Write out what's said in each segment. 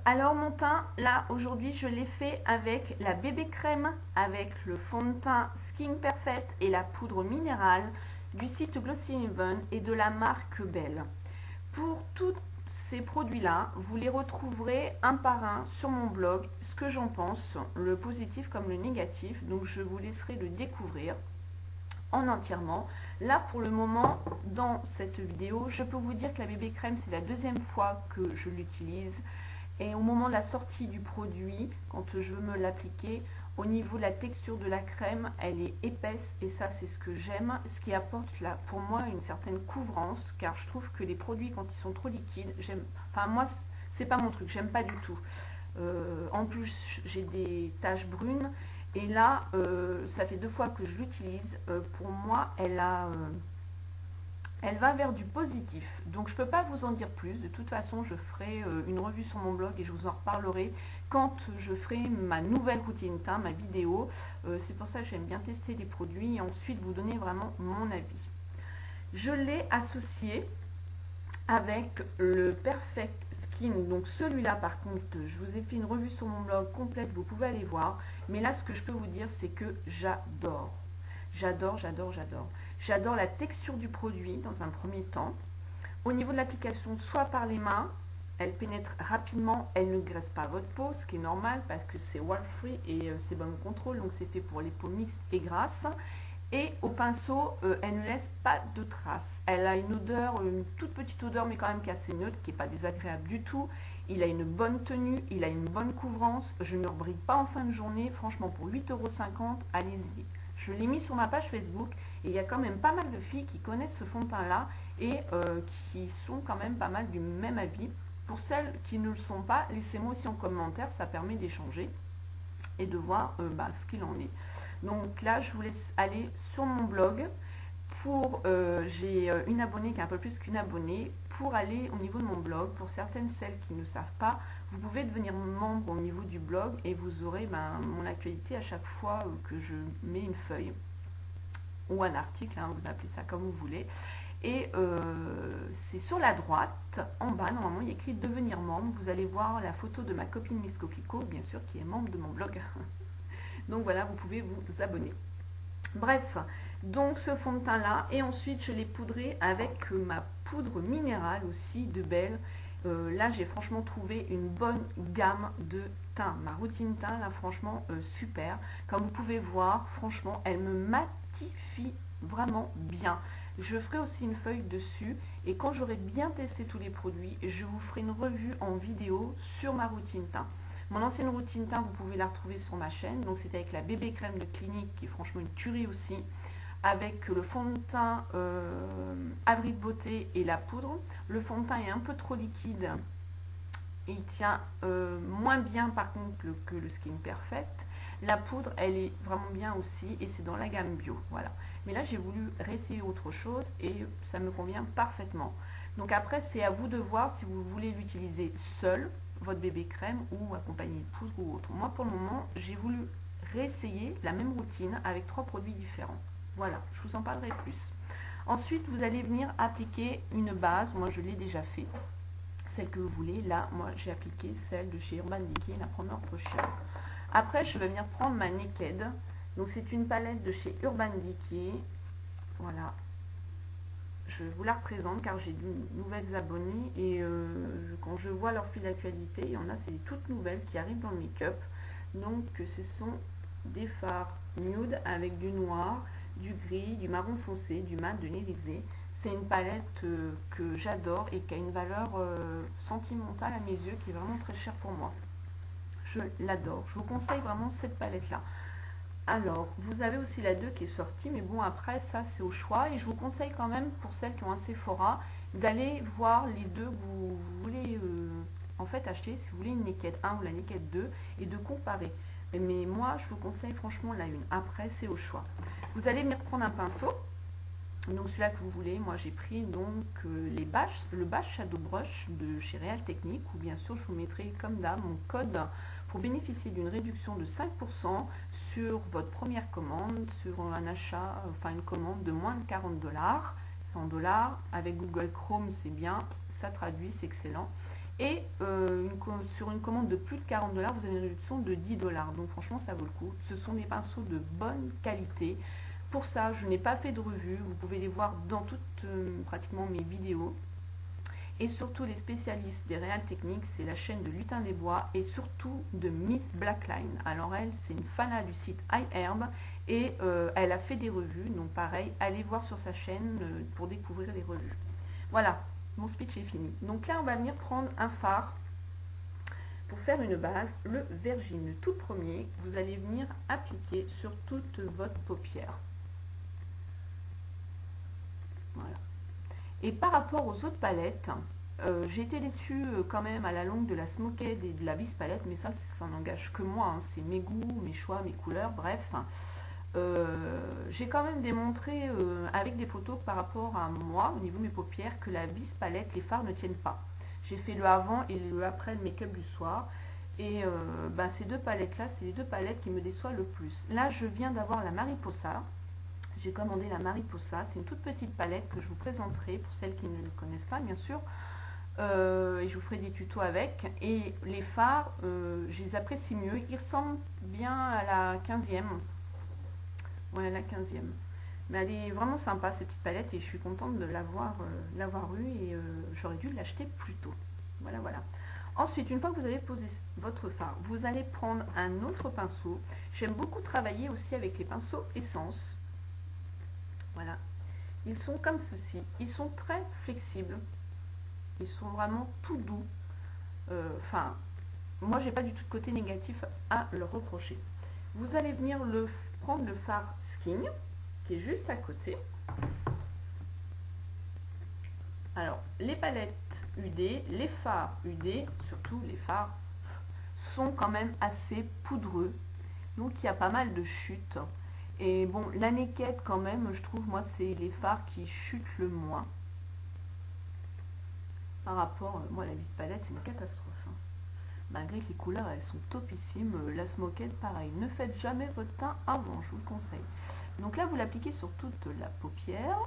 Alors mon teint, là aujourd'hui je l'ai fait avec la bébé crème, avec le fond de teint Skin Perfect et la poudre minérale du site Glossy Heaven et de la marque Belle. Pour tous ces produits-là, vous les retrouverez un par un sur mon blog, ce que j'en pense, le positif comme le négatif, donc je vous laisserai le découvrir en entièrement. Là pour le moment, dans cette vidéo, je peux vous dire que la bébé crème, c'est la deuxième fois que je l'utilise. Et au moment de la sortie du produit, quand je veux me l'appliquer, au niveau de la texture de la crème, elle est épaisse et ça c'est ce que j'aime, ce qui apporte là pour moi une certaine couvrance, car je trouve que les produits quand ils sont trop liquides, enfin moi c'est pas mon truc, j'aime pas du tout. En plus j'ai des taches brunes et là ça fait 2 fois que je l'utilise. Pour moi elle va vers du positif, donc je ne peux pas vous en dire plus. De toute façon, je ferai une revue sur mon blog et je vous en reparlerai quand je ferai ma nouvelle routine teint, ma vidéo. C'est pour ça que j'aime bien tester les produits et ensuite vous donner vraiment mon avis. Je l'ai associé avec le Perfect Skin, donc celui-là par contre, je vous ai fait une revue sur mon blog complète, vous pouvez aller voir. Mais là, ce que je peux vous dire, c'est que j'adore. J'adore, j'adore, j'adore. J'adore la texture du produit dans un premier temps. Au niveau de l'application, soit par les mains, elle pénètre rapidement, elle ne graisse pas votre peau, ce qui est normal parce que c'est oil-free et c'est bon contrôle, donc c'est fait pour les peaux mixtes et grasses. Et au pinceau, elle ne laisse pas de traces. Elle a une odeur, une toute petite odeur, mais quand même qui est assez neutre, qui n'est pas désagréable du tout. Il a une bonne tenue, il a une bonne couvrance. Je ne brille pas en fin de journée. Franchement, pour 8,50 €, allez-y. Je l'ai mis sur ma page Facebook et il y a quand même pas mal de filles qui connaissent ce fond de teint-là et qui sont quand même pas mal du même avis. Pour celles qui ne le sont pas, laissez-moi aussi en commentaire, ça permet d'échanger et de voir ce qu'il en est. Donc là, je vous laisse aller sur mon blog. J'ai une abonnée qui est un peu plus qu'une abonnée. Pour aller au niveau de mon blog, pour certaines celles qui ne savent pas, vous pouvez devenir membre au niveau du blog et vous aurez mon actualité à chaque fois que je mets une feuille ou un article, hein, vous appelez ça comme vous voulez. Et c'est sur la droite, en bas, normalement, il y a écrit devenir membre. Vous allez voir la photo de ma copine Miss Coquelicot, bien sûr, qui est membre de mon blog. Donc voilà, vous pouvez vous abonner. Bref, donc ce fond de teint là, et ensuite je l'ai poudré avec ma poudre minérale aussi de Belle. Là j'ai franchement trouvé une bonne gamme de teint. Ma routine teint là franchement super. Comme vous pouvez voir, franchement elle me matifie vraiment bien. Je ferai aussi une feuille dessus et quand j'aurai bien testé tous les produits, je vous ferai une revue en vidéo sur ma routine teint. Mon ancienne routine teint, vous pouvez la retrouver sur ma chaîne. Donc c'était avec la bébé crème de Clinique, qui est franchement une tuerie aussi. Avec le fond de teint Avril Beauté et la poudre. Le fond de teint est un peu trop liquide. Il tient moins bien par contre que le Skin Perfect. La poudre, elle est vraiment bien aussi et c'est dans la gamme bio. Voilà. Mais là, j'ai voulu réessayer autre chose et ça me convient parfaitement. Donc après, c'est à vous de voir si vous voulez l'utiliser seul, votre bébé crème, ou accompagné de poudre ou autre. Moi, pour le moment, j'ai voulu réessayer la même routine avec 3 produits différents. Voilà, je vous en parlerai plus. Ensuite, vous allez venir appliquer une base. Moi, je l'ai déjà fait. Celle que vous voulez. Là, moi, j'ai appliqué celle de chez Urban Decay, la première pochette. Après, je vais venir prendre ma Naked. Donc, c'est une palette de chez Urban Decay. Voilà. Je vous la représente car j'ai de nouvelles abonnées et quand je vois leur fil d'actualité, il y en a, c'est des toutes nouvelles qui arrivent dans le make-up. Donc, ce sont des fards nude avec du noir, du gris, du marron foncé, du mat, de l'irisé. C'est une palette que j'adore et qui a une valeur sentimentale à mes yeux qui est vraiment très chère pour moi. Je l'adore. Je vous conseille vraiment cette palette-là. Alors, vous avez aussi la 2 qui est sortie, mais bon, après, ça, c'est au choix. Et je vous conseille quand même, pour celles qui ont un Sephora, d'aller voir les deux que vous voulez en fait acheter, si vous voulez une Naked 1 ou la Naked 2, et de comparer. Mais moi, je vous conseille franchement la 1. Après, c'est au choix. Vous allez venir prendre un pinceau. Donc celui-là que vous voulez, moi j'ai pris donc le Bash Shadow Brush de chez Real Technique, ou bien sûr je vous mettrai comme d'hab mon code pour bénéficier d'une réduction de 5% sur votre première commande, sur un achat, enfin une commande de moins de 40 $, 100 $, avec Google Chrome c'est bien, ça traduit, c'est excellent. Et sur une commande de plus de 40 $, vous avez une réduction de 10 $. Donc franchement, ça vaut le coup. Ce sont des pinceaux de bonne qualité. Pour ça, je n'ai pas fait de revue. Vous pouvez les voir dans toutes pratiquement mes vidéos. Et surtout, les spécialistes des réals techniques, c'est la chaîne de Lutin des Bois et surtout de Miss Blackline. Alors elle, c'est une fanat du site iHerb et elle a fait des revues. Donc pareil, allez voir sur sa chaîne pour découvrir les revues. Voilà, mon speech est fini. Donc là, on va venir prendre un fard pour faire une base, le Vergine. Le tout premier, vous allez venir appliquer sur toute votre paupière. Voilà. Et par rapport aux autres palettes, j'ai été déçue quand même à la longue de la Smoked et de la Bis palette, mais ça n'engage que moi, hein. C'est mes goûts, mes choix, mes couleurs, bref. J'ai quand même démontré avec des photos par rapport à moi, au niveau de mes paupières, que la Bis palette, les fards ne tiennent pas. J'ai fait le avant et le après le make-up du soir. Et ces deux palettes-là, c'est les deux palettes qui me déçoivent le plus. Là, je viens d'avoir la Mariposa. J'ai commandé la Mariposa, c'est une toute petite palette que je vous présenterai pour celles qui ne le connaissent pas bien sûr. Et je vous ferai des tutos avec. Et les fards, je les apprécie mieux. Ils ressemblent bien à la 15e. Ouais, la 15e. Mais elle est vraiment sympa cette petite palette et je suis contente de l'avoir eue et j'aurais dû l'acheter plus tôt. Voilà, voilà. Ensuite, une fois que vous avez posé votre fard, vous allez prendre un autre pinceau. J'aime beaucoup travailler aussi avec les pinceaux essence. Voilà, ils sont comme ceci, ils sont très flexibles, ils sont vraiment tout doux. Enfin, moi j'ai pas du tout de côté négatif à leur reprocher. Vous allez venir prendre le fard Skin qui est juste à côté. Alors, les palettes UD, les fards UD, surtout les fards, sont quand même assez poudreux, donc il y a pas mal de chutes. Et bon, la Naked quand même, je trouve, moi, c'est les fards qui chutent le moins. Par rapport, moi, la Bis palette, c'est une catastrophe. Hein. Malgré que les couleurs, elles sont topissimes. La Smoked, pareil. Ne faites jamais votre teint avant, je vous le conseille. Donc là, vous l'appliquez sur toute la paupière.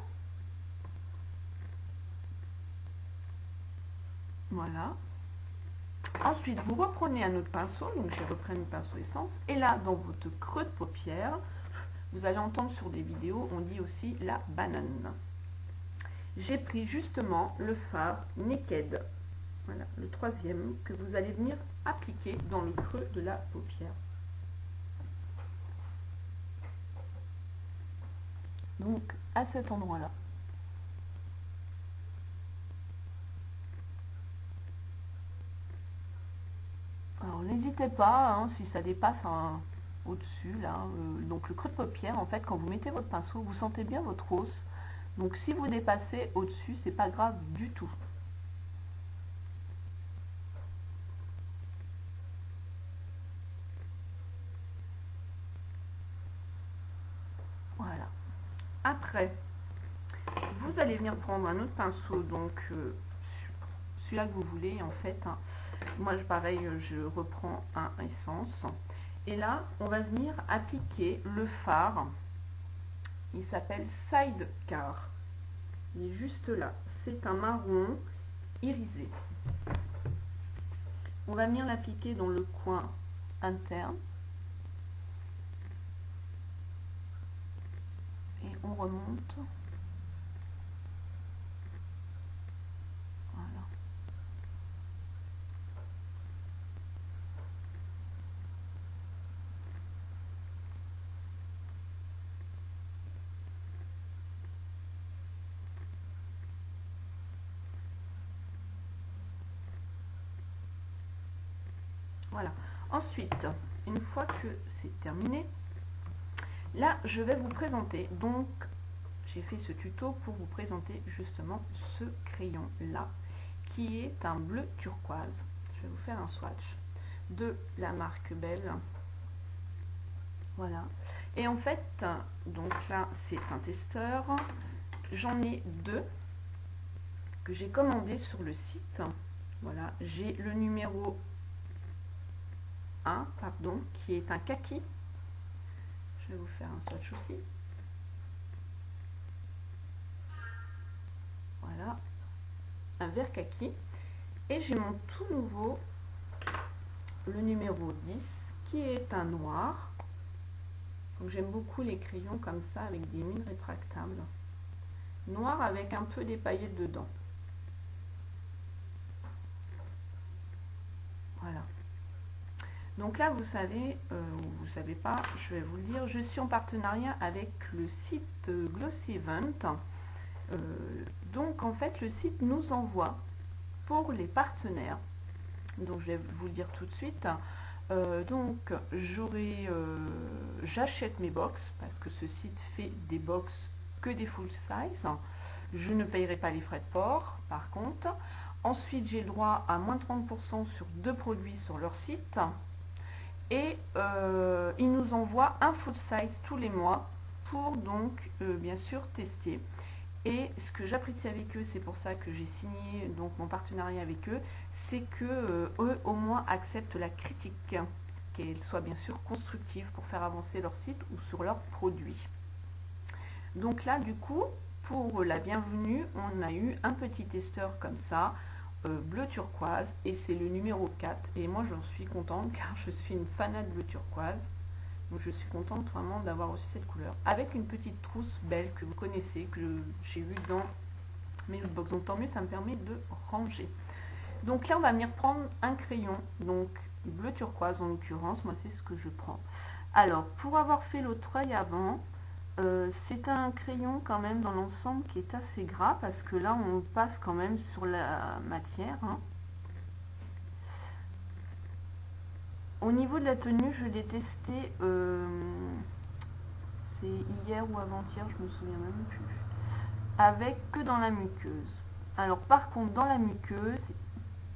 Voilà. Ensuite, vous reprenez un autre pinceau. Donc, j'ai repris un pinceau essence. Et là, dans votre creux de paupière, vous allez entendre sur des vidéos, on dit aussi la banane. J'ai pris justement le fard Naked, voilà, le troisième, que vous allez venir appliquer dans le creux de la paupière. Donc, à cet endroit-là. Alors, n'hésitez pas, hein, si ça dépasse au-dessus, là, donc le creux de paupière, en fait, quand vous mettez votre pinceau, vous sentez bien votre hausse. Donc, si vous dépassez au-dessus, c'est pas grave du tout. Voilà. Après, vous allez venir prendre un autre pinceau, donc celui-là que vous voulez, en fait. Hein. Moi, pareil, je reprends un essence. Et là, on va venir appliquer le fard. Il s'appelle Sidecar. Il est juste là. C'est un marron irisé. On va venir l'appliquer dans le coin interne. Et on remonte. Voilà. Voilà. Ensuite, une fois que c'est terminé, là, je vais vous présenter. Donc, j'ai fait ce tuto pour vous présenter justement ce crayon-là, qui est un bleu turquoise. Je vais vous faire un swatch de la marque Belle. Voilà. Et en fait, donc là, c'est un testeur. J'en ai deux que j'ai commandé sur le site. Voilà. J'ai le numéro 1, pardon, qui est un kaki. Je vais vous faire un swatch aussi. Voilà. Un vert kaki. Et j'ai mon tout nouveau, le numéro 10, qui est un noir. Donc j'aime beaucoup les crayons comme ça, avec des mines rétractables. Noir avec un peu des paillettes dedans. Voilà. Donc là, vous savez, ou vous savez pas, je vais vous le dire, je suis en partenariat avec le site Glossy Event. Donc en fait, le site nous envoie pour les partenaires. Donc je vais vous le dire tout de suite. Donc j'achète mes box parce que ce site fait des box que des full size. Je ne payerai pas les frais de port par contre. Ensuite j'ai le droit à moins 30% sur 2 produits sur leur site. Et ils nous envoient un full size tous les mois pour donc bien sûr tester. Et ce que j'apprécie avec eux, c'est pour ça que j'ai signé donc mon partenariat avec eux, c'est que eux au moins acceptent la critique, qu'elle soit bien sûr constructive pour faire avancer leur site ou sur leurs produits. Donc là du coup, pour la bienvenue, on a eu un petit testeur comme ça, bleu turquoise, et c'est le numéro 4. Et moi j'en suis contente car je suis une fanade bleu turquoise. Donc je suis contente vraiment d'avoir reçu cette couleur. Avec une petite trousse belle que vous connaissez, que j'ai vue dans mes lootbox. Donc tant mieux, ça me permet de ranger. Donc là on va venir prendre un crayon, donc bleu turquoise en l'occurrence, moi c'est ce que je prends. Alors pour avoir fait l'autre œil avant, c'est un crayon quand même dans l'ensemble qui est assez gras, parce que là on passe quand même sur la matière, hein. Au niveau de la tenue, je l'ai testé, c'est hier ou avant-hier, je me souviens même plus, avec que dans la muqueuse. Alors par contre, dans la muqueuse,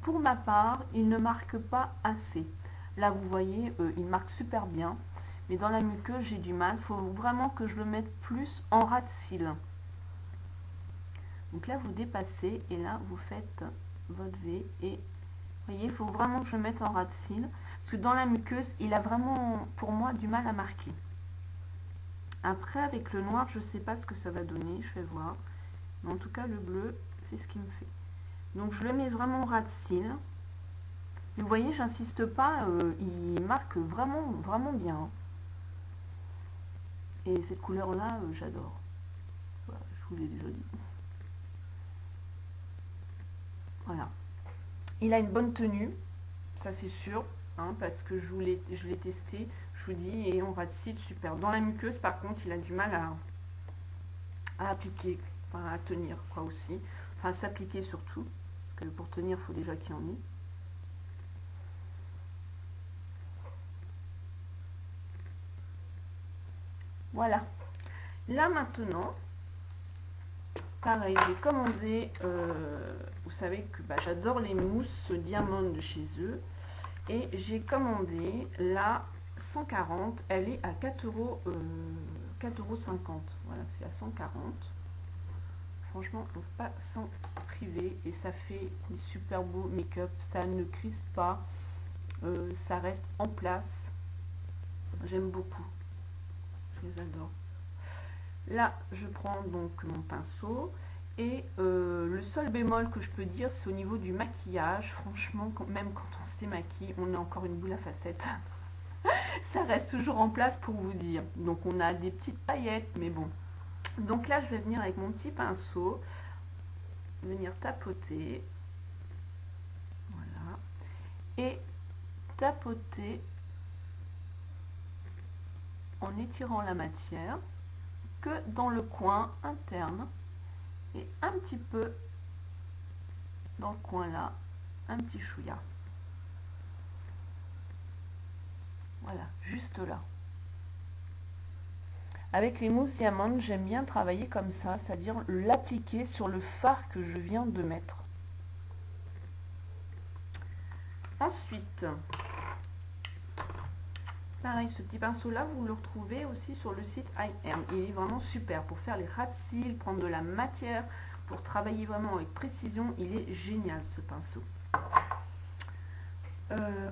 pour ma part, il ne marque pas assez. Là, vous voyez, il marque super bien, mais dans la muqueuse, j'ai du mal. Il faut vraiment que je le mette plus en ras de cils. Donc là, vous dépassez et là, vous faites votre V et vous voyez, il faut vraiment que je le mette en ras de cils. Parce que dans la muqueuse, il a vraiment, pour moi, du mal à marquer. Après, avec le noir, je ne sais pas ce que ça va donner, je vais voir. Mais en tout cas, le bleu, c'est ce qui me fait. Donc, je le mets vraiment en ras de cils. Vous voyez, j'insiste pas, il marque vraiment, vraiment bien. Et cette couleur-là, j'adore. Voilà, je vous l'ai déjà dit. Voilà. Il a une bonne tenue, ça c'est sûr. Hein, parce que je l'ai testé, je vous dis, et on rate site super. Dans la muqueuse, par contre, il a du mal à appliquer, enfin, à tenir, quoi aussi. Enfin, à s'appliquer surtout, parce que pour tenir, il faut déjà qu'il y en ait. Voilà. Là, maintenant, pareil, j'ai commandé, vous savez que bah, j'adore les mousses diamant de chez eux. Et j'ai commandé la 140, elle est à 4,50 €. Voilà, c'est à 140. Franchement, on ne peut pas s'en priver. Et ça fait des super beaux make-up. Ça ne crispe pas. Ça reste en place. J'aime beaucoup. Je les adore. Là, je prends donc mon pinceau. Et le seul bémol que je peux dire, c'est au niveau du maquillage. Franchement, même quand on se démaquille, on a encore une boule à facettes. Ça reste toujours en place pour vous dire. Donc on a des petites paillettes, mais bon. Donc là, je vais venir avec mon petit pinceau, venir tapoter. Voilà. Et tapoter en étirant la matière que dans le coin interne. Et un petit peu dans le coin là, un petit chouïa. Voilà, juste là. Avec les mousses diamant, j'aime bien travailler comme ça, c'est-à-dire l'appliquer sur le fard que je viens de mettre. Ensuite, pareil, ce petit pinceau-là, vous le retrouvez aussi sur le site IM. Il est vraiment super pour faire les ras de cils, prendre de la matière, pour travailler vraiment avec précision. Il est génial, ce pinceau.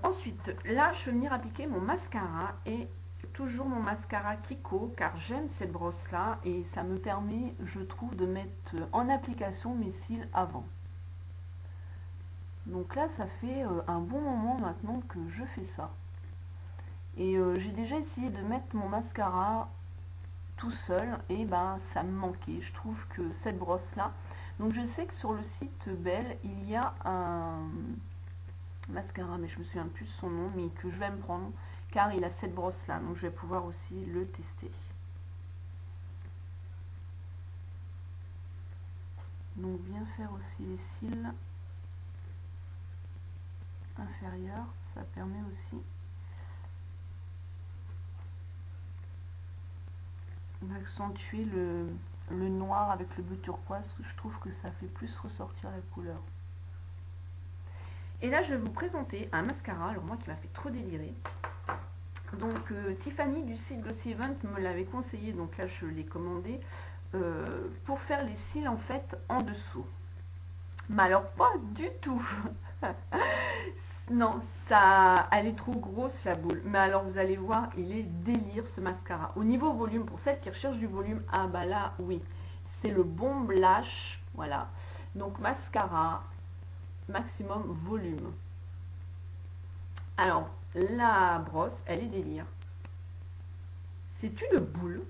Ensuite, là, je vais venir appliquer mon mascara et toujours mon mascara Kiko, car j'aime cette brosse-là et ça me permet, je trouve, de mettre en application mes cils avant. Donc là, ça fait un bon moment maintenant que je fais ça. Et j'ai déjà essayé de mettre mon mascara tout seul et ben ça me manquait. Je trouve que cette brosse là, donc je sais que sur le site Belle il y a un mascara, mais je me souviens plus de son nom, mais que je vais me prendre car il a cette brosse là, donc je vais pouvoir aussi le tester. Donc bien faire aussi les cils inférieurs, ça permet aussi d'accentuer le noir avec le bleu turquoise. Je trouve que ça fait plus ressortir la couleur. Et là je vais vous présenter un mascara, alors moi qui m'a fait trop délirer. Donc Tiffany du site Glossy Event me l'avait conseillé, donc là je l'ai commandé pour faire les cils en fait en dessous. Mais alors pas du tout. Non, ça, elle est trop grosse la boule. Mais alors vous allez voir, il est délire ce mascara. Au niveau volume, pour celles qui recherchent du volume, ah bah là oui, c'est le bon blush, voilà. Donc mascara, maximum volume. Alors la brosse, elle est délire. C'est une boule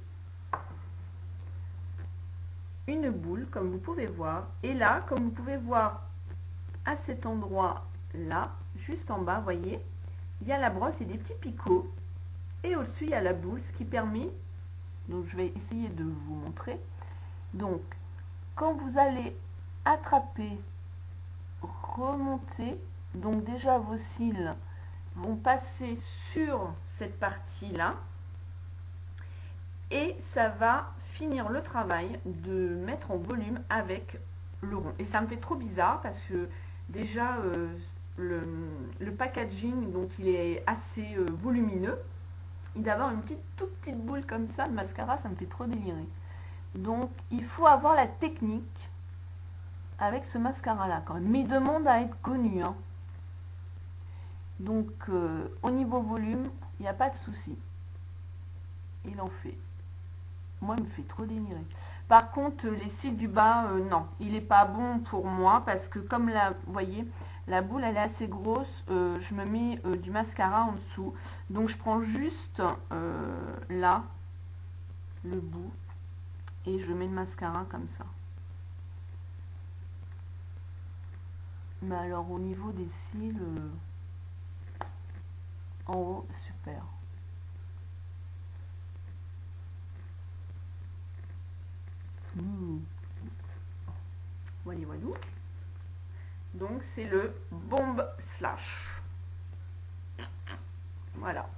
comme vous pouvez voir. Et là, comme vous pouvez voir à cet endroit là, juste en bas, voyez, il y a la brosse et des petits picots. Et au-dessus, il y a la boule, ce qui permet, donc je vais essayer de vous montrer. Donc, quand vous allez attraper, remonter, donc déjà vos cils vont passer sur cette partie-là. Et ça va finir le travail de mettre en volume avec le rond. Et ça me fait trop bizarre parce que déjà le packaging, donc il est assez volumineux. Et d'avoir une toute petite boule comme ça de mascara, ça me fait trop délirer. Donc il faut avoir la technique avec ce mascara là quand même. Mais il demande à être connu. Hein. Donc au niveau volume, il n'y a pas de souci. Il en fait. Moi, il me fait trop délirer. Par contre, les cils du bas, non. Il n'est pas bon pour moi parce que comme là, vous voyez, la boule, elle est assez grosse. Je me mets du mascara en dessous. Donc, je prends juste là, le bout. Et je mets le mascara comme ça. Mais alors, au niveau des cils, en haut, super. Voilà, voilà. Donc c'est le Bomb Slash. Voilà.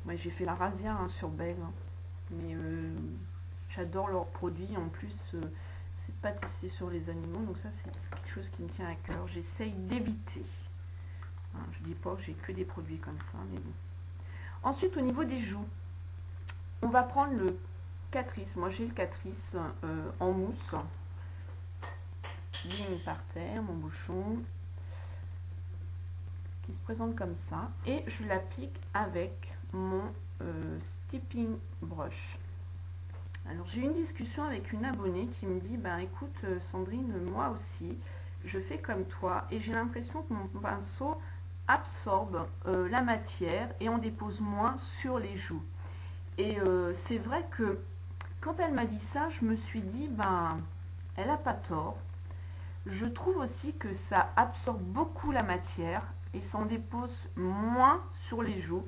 Moi j'ai fait la razzia hein, sur Belle. Hein. Mais j'adore leurs produits. En plus, c'est pas testé sur les animaux. Donc ça c'est quelque chose qui me tient à cœur. J'essaye d'éviter. Hein, je dis pas que j'ai que des produits comme ça. Mais bon. Ensuite au niveau des joues. On va prendre le Catrice. Moi j'ai le Catrice en mousse. Ligne par terre, mon bouchon qui se présente comme ça et je l'applique avec mon stepping brush. Alors j'ai eu une discussion avec une abonnée qui me dit ben écoute Sandrine, moi aussi je fais comme toi et j'ai l'impression que mon pinceau absorbe la matière et en dépose moins sur les joues. Et c'est vrai que quand elle m'a dit ça, je me suis dit ben elle a pas tort. Je trouve aussi que ça absorbe beaucoup la matière et s'en dépose moins sur les joues.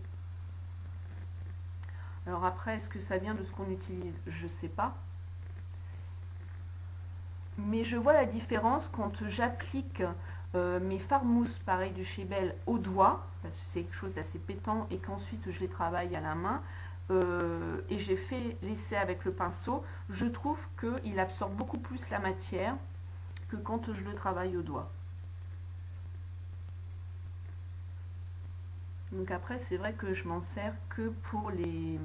Alors après, est-ce que ça vient de ce qu'on utilise? Je ne sais pas. Mais je vois la différence quand j'applique mes fards mousse, pareil de chez Belle, au doigt, parce que c'est quelque chose d'assez pétant, et qu'ensuite je les travaille à la main, et j'ai fait l'essai avec le pinceau, je trouve qu'il absorbe beaucoup plus la matière que quand je le travaille au doigt. Donc après, c'est vrai que je m'en sers que pour les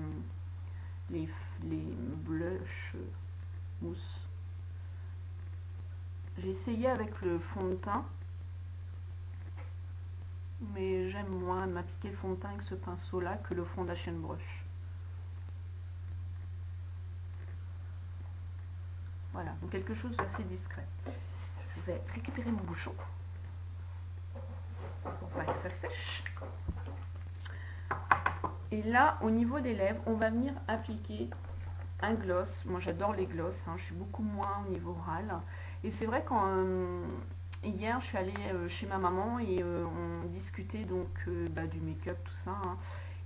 blushs mousse. J'ai essayé avec le fond de teint, mais j'aime moins m'appliquer le fond de teint avec ce pinceau-là que le Foundation Brush. Voilà, donc quelque chose d'assez discret. Je vais récupérer mon bouchon. Ouais, ça sèche. Et là, au niveau des lèvres, on va venir appliquer un gloss. Moi, j'adore les gloss. Hein. Je suis beaucoup moins au niveau oral. Et c'est vrai quand hier, je suis allée chez ma maman et on discutait donc du make-up, tout ça, hein,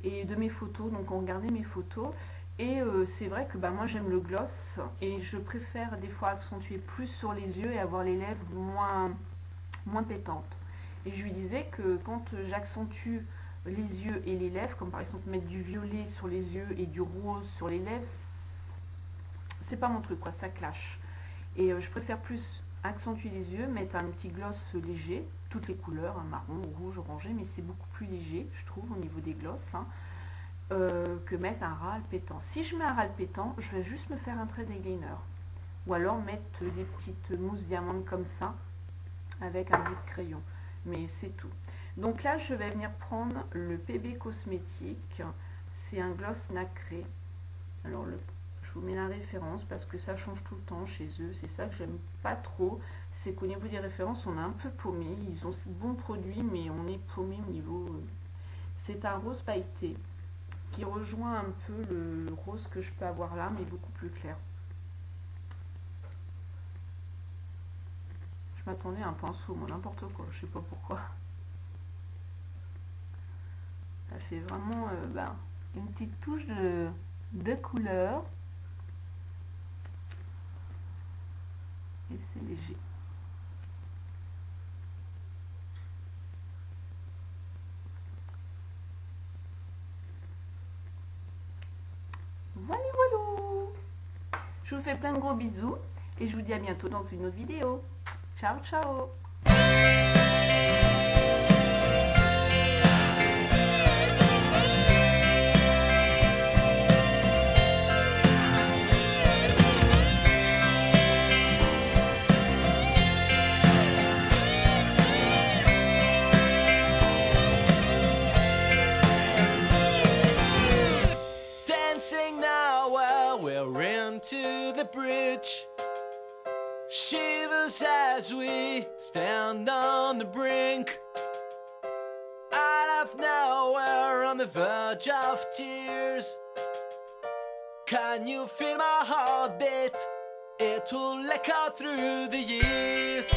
et de mes photos. Donc, on regardait mes photos. Et c'est vrai que moi, j'aime le gloss et je préfère des fois accentuer plus sur les yeux et avoir les lèvres moins pétantes. Et je lui disais que quand j'accentue les yeux et les lèvres, comme par exemple mettre du violet sur les yeux et du rose sur les lèvres, c'est pas mon truc, quoi, ça clash. Et je préfère plus accentuer les yeux, mettre un petit gloss léger, toutes les couleurs, hein, marron, rouge, orangé, mais c'est beaucoup plus léger, je trouve, au niveau des gloss, hein, que mettre un ras pétant. Si je mets un ras pétant, je vais juste me faire un trait d'eyeliner. Ou alors mettre des petites mousses diamantes comme ça, avec un bout de crayon. Mais c'est tout. Donc là, je vais venir prendre le PB Cosmétique. C'est un gloss nacré. Alors, je vous mets la référence parce que ça change tout le temps chez eux. C'est ça que j'aime pas trop. C'est qu'au niveau des références, on est un peu paumé. Ils ont de bons produits, mais on est paumé au niveau... C'est un rose pailleté qui rejoint un peu le rose que je peux avoir là, mais beaucoup plus clair. Je m'attendais à un pinceau, moi, n'importe quoi. Je sais pas pourquoi. Ça fait vraiment une petite touche de couleur. Et c'est léger. Voilà, voilà. Je vous fais plein de gros bisous et je vous dis à bientôt dans une autre vidéo. Ciao, ciao. Now while we're into the bridge, shivers as we stand on the brink. Out of nowhere on the verge of tears. Can you feel my heartbeat? It will echo through the years.